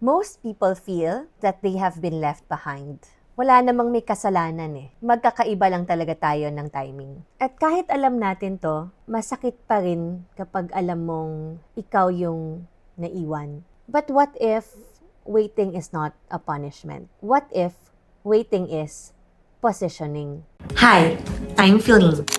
Most people feel that they have been left behind. Wala namang may kasalanan eh. Magkakaiba lang talaga tayo ng timing. At kahit alam natin to, masakit pa rin kapag alam mong ikaw yung naiwan. But what if waiting is not a punishment? What if waiting is positioning? Hi, I'm Feline,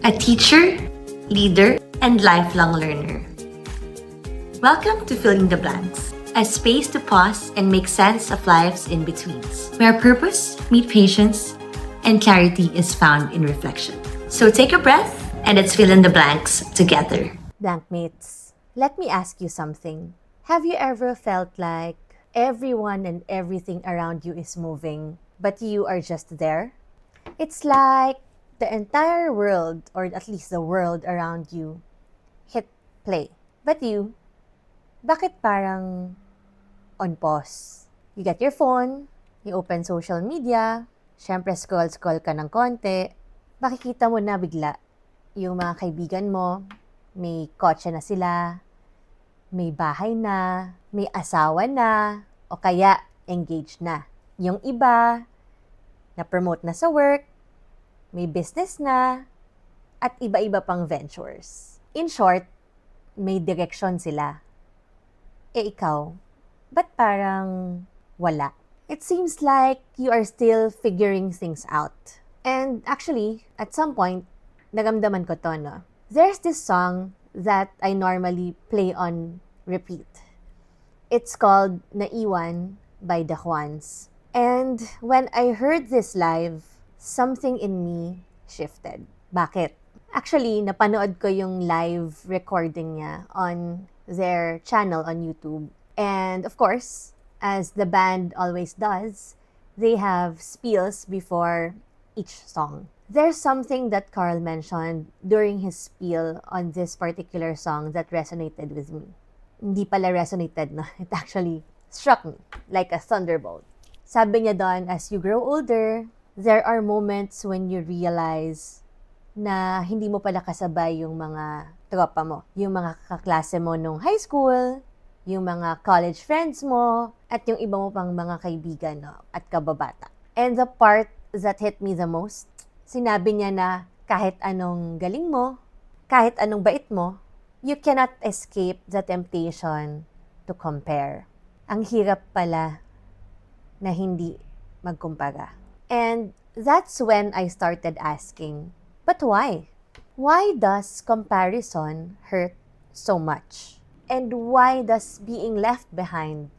a teacher, leader, and lifelong learner. Welcome to Filling the Blanks, a space to pause and make sense of life's in-betweens, where purpose, meet patience, and clarity is found in reflection. So take a breath and let's fill in the blanks together. Blankmates, let me ask you something. Have you ever felt like everyone and everything around you is moving, but you are just there? It's like the entire world, or at least the world around you, hit play. But you, bakit parang on pause? You get your phone, you open social media, syempre scroll ka ng konti, makikita mo na bigla yung mga kaibigan mo, may kotse na sila, may bahay na, may asawa na, o kaya engaged na. Yung iba, na-promote na sa work, may business na, at iba-iba pang ventures. In short, may direksyon sila. Ikaw, ba't parang wala? It seems like you are still figuring things out. And actually, at some point, naramdaman ko to, no? There's this song that I normally play on repeat. It's called Naiwan by The Juans. And when I heard this live, something in me shifted. Bakit? Actually, napanood ko yung live recording niya on their channel on YouTube. And of course, as the band always does, they have spills before each song. There's something that Carl mentioned during his spiel on this particular song that resonated with me. Hindi pala resonated, no? It actually struck me like a thunderbolt. Sabi niya doon, as you grow older, there are moments when you realize na hindi mo pala kasabay yung mga tropa mo, yung mga kaklase mo nung high school, yung mga college friends mo, at yung iba mo pang mga kaibigan, no, at kababata. And the part that hit me the most, sinabi niya na kahit anong galing mo, kahit anong bait mo, you cannot escape the temptation to compare. Ang hirap pala na hindi magkumpara. And that's when I started asking, but why? Why does comparison hurt so much? And why does being left behind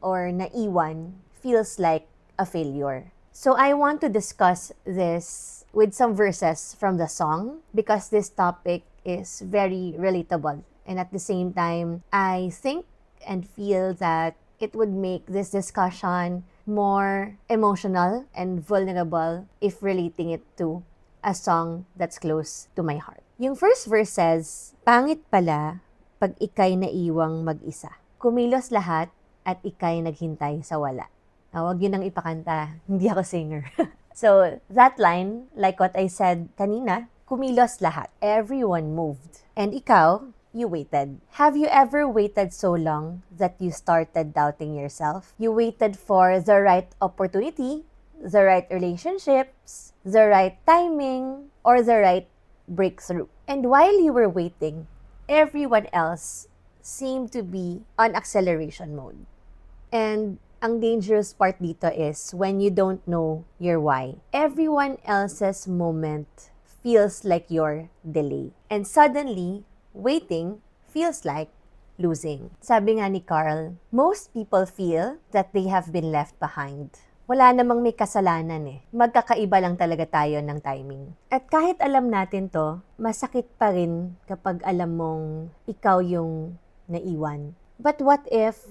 or naiwan feels like a failure? So I want to discuss this with some verses from the song because this topic is very relatable. And at the same time, I think and feel that it would make this discussion more emotional and vulnerable if relating it to a song that's close to my heart. Yung first verse says, pangit pala pag ika'y naiwang mag-isa. Kumilos lahat at ika'y naghintay sa wala. Huwag yun ang ipakanta, hindi ako singer. So that line, like what I said kanina, kumilos lahat. Everyone moved. And ikaw, you waited. Have you ever waited so long that you started doubting yourself? You waited for the right opportunity, the right relationships, the right timing, or the right breakthrough. And while you were waiting, everyone else seemed to be on acceleration mode. And ang dangerous part dito is when you don't know your why. Everyone else's moment feels like your delay. And suddenly, waiting feels like losing. Sabi nga ni Carl, most people feel that they have been left behind. Wala namang may kasalanan eh. Magkakaiba lang talaga tayo ng timing. At kahit alam natin to, masakit pa rin kapag alam mong ikaw yung naiwan. But what if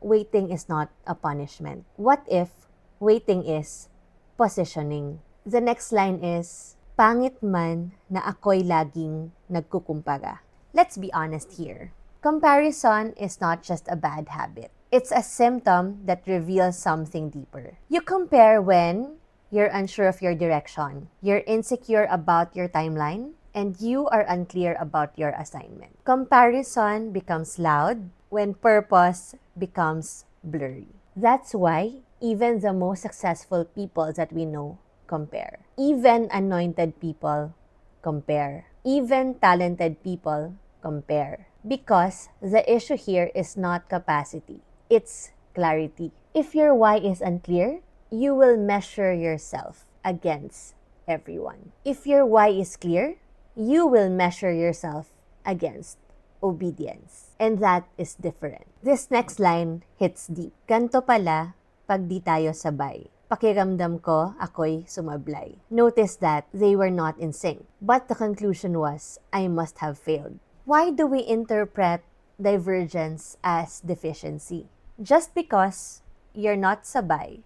waiting is not a punishment? What if waiting is positioning? The next line is, pangit man na ako'y laging nagkukumpara. Let's be honest here. Comparison is not just a bad habit. It's a symptom that reveals something deeper. You compare when you're unsure of your direction, you're insecure about your timeline, and you are unclear about your assignment. Comparison becomes loud when purpose becomes blurry. That's why even the most successful people that we know compare. Even anointed people compare. Even talented people compare. Because the issue here is not capacity, it's clarity. If your why is unclear, you will measure yourself against everyone. If your why is clear, you will measure yourself against obedience. And that is different. This next line hits deep. Ganto pala pag di tayo sabay. Pakiramdam ko, ako'y sumablay. Notice that they were not in sync. But the conclusion was, I must have failed. Why do we interpret divergence as deficiency? Just because you're not sabay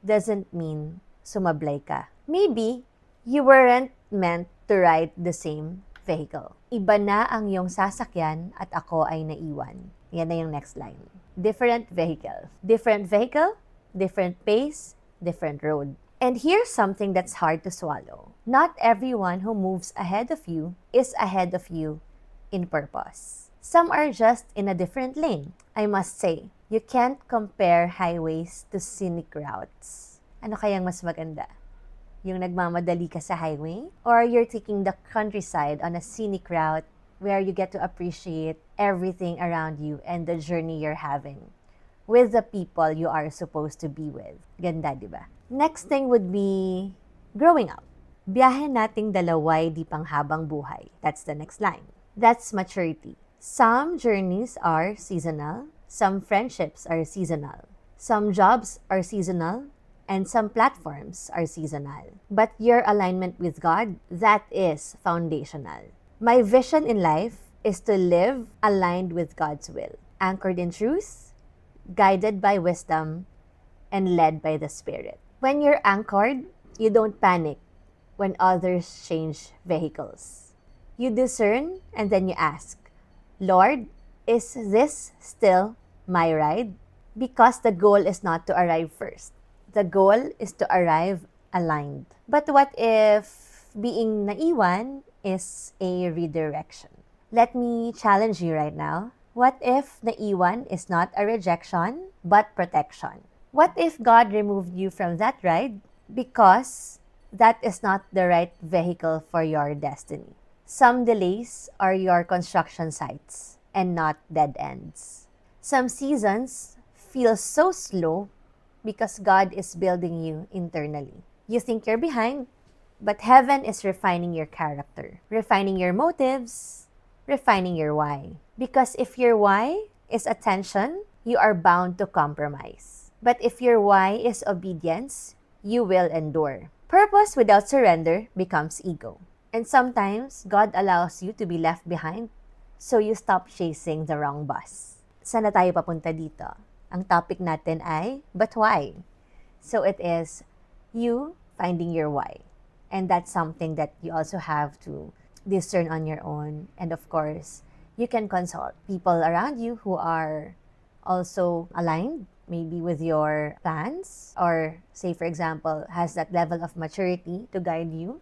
doesn't mean sumablay ka. Maybe you weren't meant to ride the same vehicle. Iba na ang iyong sasakyan at ako ay naiwan. Yan na yung next line. Different vehicle. Different vehicle, different pace, different road. And here's something that's hard to swallow. Not everyone who moves ahead of you is ahead of you in purpose. Some are just in a different lane. I must say, you can't compare highways to scenic routes. Ano kayang mas maganda? Yung nagmamadali ka sa highway? Or you're taking the countryside on a scenic route where you get to appreciate everything around you and the journey you're having with the people you are supposed to be with. Ganda, di ba? Next thing would be growing up. Biyahe nating dalaway di panghabang buhay. That's the next line. That's maturity. Some journeys are seasonal. Some friendships are seasonal. Some jobs are seasonal. And some platforms are seasonal. But your alignment with God, that is foundational. My vision in life is to live aligned with God's will, anchored in truth, guided by wisdom, and led by the Spirit. When you're anchored, you don't panic when others change vehicles. You discern and then you ask, Lord, is this still my ride? Because the goal is not to arrive first. The goal is to arrive aligned. But what if being naiwan is a redirection? Let me challenge you right now. What if naiwan is not a rejection, but protection? What if God removed you from that ride because that is not the right vehicle for your destiny? Some delays are your construction sites and not dead ends. Some seasons feel so slow because God is building you internally. You think you're behind, but heaven is refining your character, refining your motives, refining your why. Because if your why is attention, you are bound to compromise. But if your why is obedience, you will endure. Purpose without surrender becomes ego. And sometimes, God allows you to be left behind so you stop chasing the wrong bus. Saan na tayo papunta dito? Ang topic natin ay, but why? So it is you finding your why. And that's something that you also have to discern on your own. And of course, you can consult people around you who are also aligned, maybe with your plans, or say, for example, has that level of maturity to guide you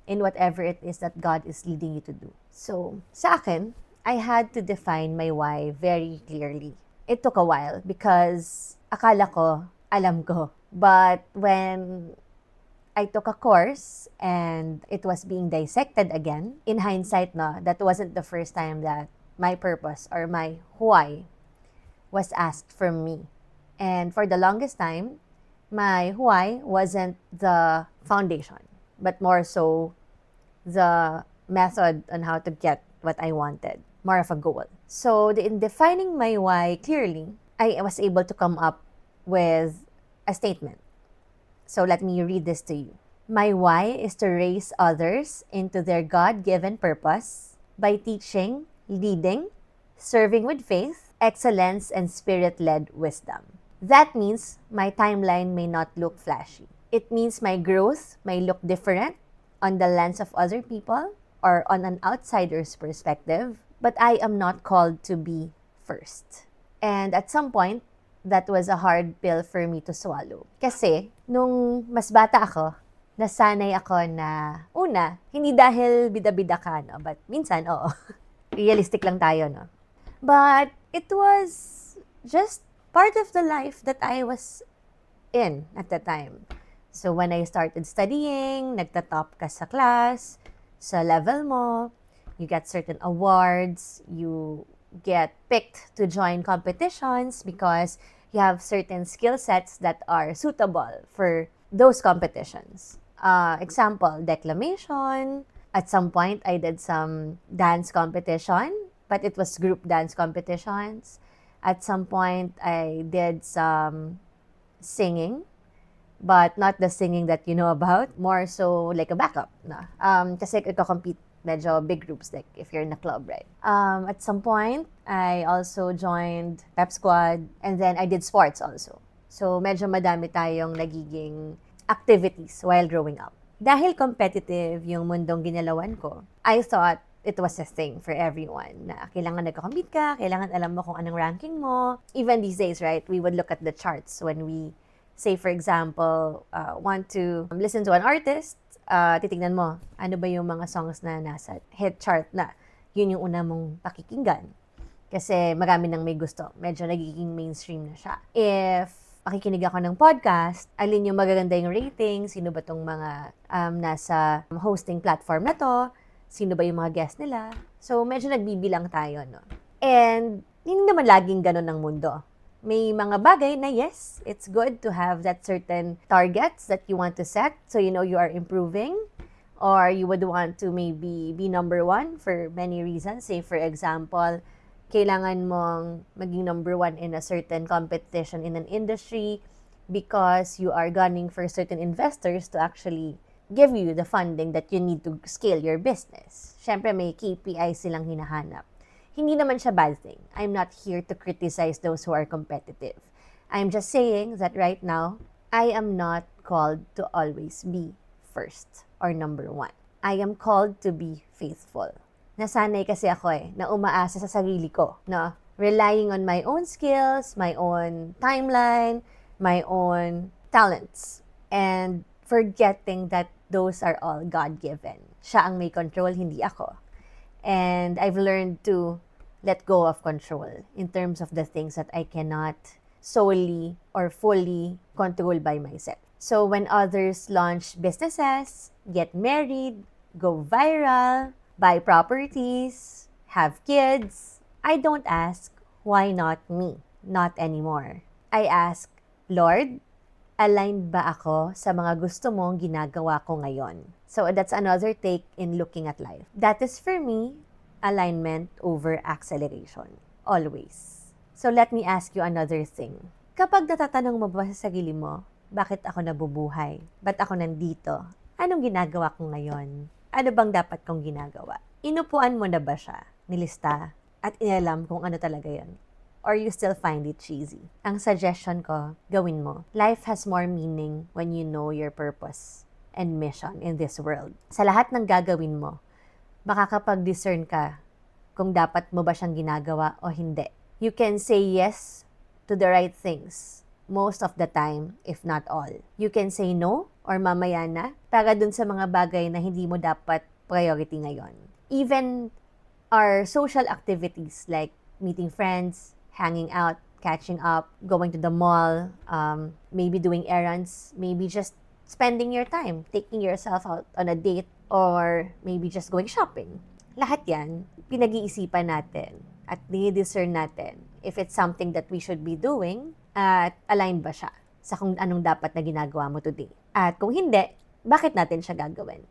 in whatever it is that God is leading you to do. So, sa akin, I had to define my why very clearly. It took a while because akala ko, alam ko. But when I took a course and it was being dissected again, in hindsight, no, that wasn't the first time that my purpose or my why was asked from me. And for the longest time, my why wasn't the foundation, but more so the method on how to get what I wanted, more of a goal. So in defining my why clearly, I was able to come up with a statement. So let me read this to you. My why is to raise others into their God-given purpose by teaching, leading, serving with faith, excellence, and spirit-led wisdom. That means my timeline may not look flashy. It means my growth may look different on the lens of other people or on an outsider's perspective, but I am not called to be first. And at some point, that was a hard pill for me to swallow. Kasi, nung mas bata ako, nasanay ako na, una, hindi dahil bida-bida ka, no? But minsan, oo. Realistic lang tayo, no? But it was just part of the life that I was in at the time. So when I started studying, nagtatop ka sa class, sa level mo, you get certain awards, you get picked to join competitions because you have certain skill sets that are suitable for those competitions. Example, declamation. At some point, I did some dance competition, but it was group dance competitions. At some point, I did some singing, but not the singing that you know about, more so like a backup. No? Kasi compete medyo big groups, like if you're in a club, right? At some point, I also joined Pep Squad, and then I did sports also. So medyo madami tayong nagiging activities while growing up. Dahil competitive yung mundong ginalawan ko, I thought it was a thing for everyone na kailangan nagko-compete ka, kailangan alam mo kung anong ranking mo. Even these days, right, we would look at the charts when we, say for example, want to listen to an artist, titignan mo, ano ba yung mga songs na nasa hit chart na. Yun yung una mong pakikinggan. Kasi marami nang may gusto. Medyo nagiging mainstream na siya. If makikinig ako ng podcast, alin yung magaganda yung rating, sino ba tong mga nasa hosting platform na to, sino ba yung mga guest nila. So, medyo nagbibilang tayo, no? And, hindi naman laging ganun ng mundo. May mga bagay na yes, it's good to have that certain targets that you want to set so you know you are improving, or you would want to maybe be number one for many reasons. Say, for example, kailangan mong maging number one in a certain competition in an industry because you are gunning for certain investors to actually give you the funding that you need to scale your business. Siyempre, may KPI silang hinahanap. Hindi naman siya bad thing. I'm not here to criticize those who are competitive. I'm just saying that right now, I am not called to always be first or number one. I am called to be faithful. Nasanay kasi ako na umaasa sa sarili ko, no? Relying on my own skills, my own timeline, my own talents, and forgetting that those are all God-given. Siya ang may control, hindi ako. And I've learned to let go of control in terms of the things that I cannot solely or fully control by myself. So when others launch businesses, get married, go viral, buy properties, have kids, I don't ask, why not me? Not anymore. I ask, Lord, aligned ba ako sa mga gusto mong ginagawa ko ngayon? So that's another take in looking at life. That is for me, alignment over acceleration. Always. So let me ask you another thing. Kapag natatanong mo ba sa sarili mo, bakit ako nabubuhay? Ba't ako nandito? Anong ginagawa ko ngayon? Ano bang dapat kong ginagawa? Inupuan mo na ba siya? Nilista? At inalam kung ano talaga yan? Or you still find it cheesy? Ang suggestion ko, gawin mo. Life has more meaning when you know your purpose and mission in this world. Sa lahat ng gagawin mo, makakapag-discern ka kung dapat mo ba siyang ginagawa o hindi. You can say yes to the right things most of the time, if not all. You can say no or mamaya na para dun sa mga bagay na hindi mo dapat priority ngayon. Even our social activities like meeting friends, hanging out, catching up, going to the mall, maybe doing errands, maybe just spending your time, taking yourself out on a date, or maybe just going shopping. Lahat yan, pinag-iisipan natin at dinidiscern natin if it's something that we should be doing at aligned ba siya sa kung anong dapat na ginagawa mo today. At kung hindi, bakit natin siya gagawin?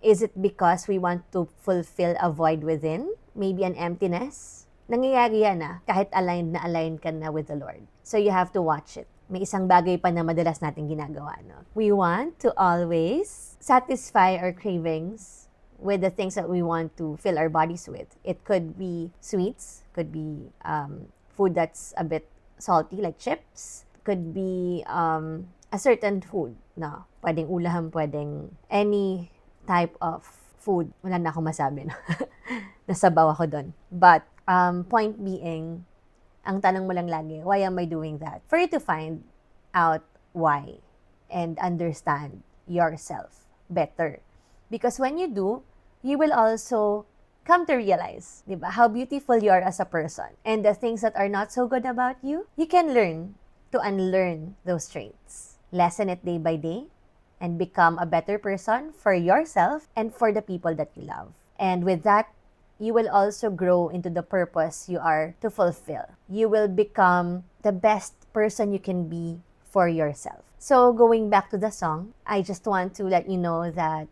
Is it because we want to fulfill a void within? Maybe an emptiness? Nangyayari yan kahit aligned ka na with the Lord. So you have to watch it. May isang bagay pa na madalas natin ginagawa, no? We want to always satisfy our cravings with the things that we want to fill our bodies with. It could be sweets, could be food that's a bit salty like chips, could be a certain food, no? Pwedeng ulam, pwedeng any type of food. Wala na akong masabi, no? Nasabaw ako doon. But point being, ang tanong mo lang lagi, why am I doing that? For you to find out why and understand yourself better. Because when you do, you will also come to realize, di ba, how beautiful you are as a person. And the things that are not so good about you, you can learn to unlearn those traits. Lessen it day by day and become a better person for yourself and for the people that you love. And with that, you will also grow into the purpose you are to fulfill. You will become the best person you can be for yourself. So going back to the song, I just want to let you know that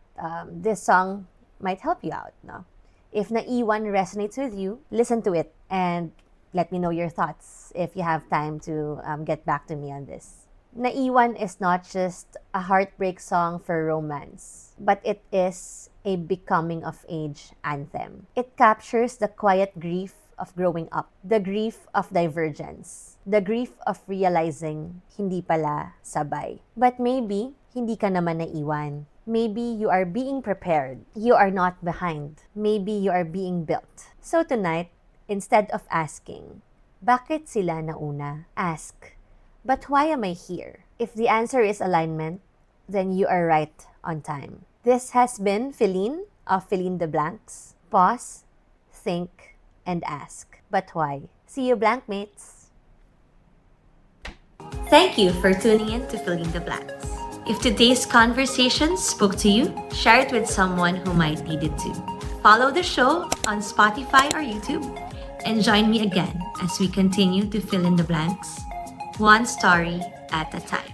this song might help you out. No? If Naiwan resonates with you, listen to it and let me know your thoughts if you have time to get back to me on this. Naiwan is not just a heartbreak song for romance, but it is a becoming of age anthem. It captures the quiet grief of growing up, the grief of divergence, the grief of realizing hindi pala sabay. But maybe hindi ka naman naiwan. Maybe you are being prepared. You are not behind. Maybe you are being built. So tonight, instead of asking, bakit sila nauna? Ask, but why am I here? If the answer is alignment, then you are right on time. This has been Feline of Fill in the Blanks. Pause, think, and ask. But why? See you, blankmates. Thank you for tuning in to Filling the Blanks. If today's conversation spoke to you, share it with someone who might need it too. Follow the show on Spotify or YouTube and join me again as we continue to fill in the blanks, one story at a time.